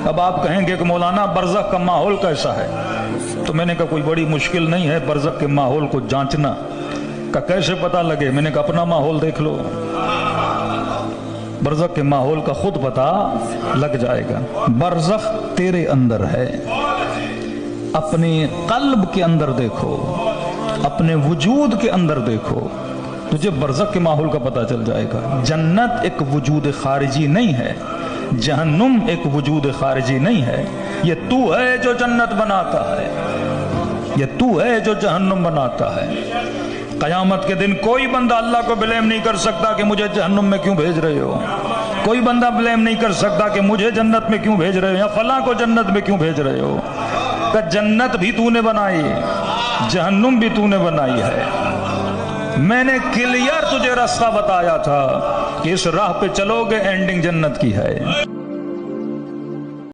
اب آپ کہیں گے کہ مولانا برزخ کا ماحول کیسا ہے؟ تو میں نے کہا کوئی بڑی مشکل نہیں ہے برزخ کے ماحول کو جانچنا۔ کہ کیسے پتہ لگے؟ میں نے کہا اپنا ماحول دیکھ لو، برزخ کے ماحول کا خود پتہ لگ جائے گا۔ برزخ تیرے اندر ہے، اپنے قلب کے اندر دیکھو، اپنے وجود کے اندر دیکھو، تجھے برزخ کے ماحول کا پتہ چل جائے گا۔ جنت ایک وجود خارجی نہیں ہے، جہنم ایک وجود خارجی نہیں ہے، یہ تو ہے جو جنت بناتا ہے، یہ تو ہے جو جہنم بناتا ہے۔ قیامت کے دن کوئی بندہ اللہ کو بلیم نہیں کر سکتا کہ مجھے جہنم میں کیوں بھیج رہے ہو، کوئی بندہ بلیم نہیں کر سکتا کہ مجھے جنت میں کیوں بھیج رہے ہو یا فلاں کو جنت میں کیوں بھیج رہے ہو۔ کہ جنت بھی تو نے بنائی، جہنم بھی تو نے بنائی ہے، میں نے کلیئر تجھے راستہ بتایا تھا کہ اس راہ پہ چلو گے، اینڈنگ جنت کی ہے۔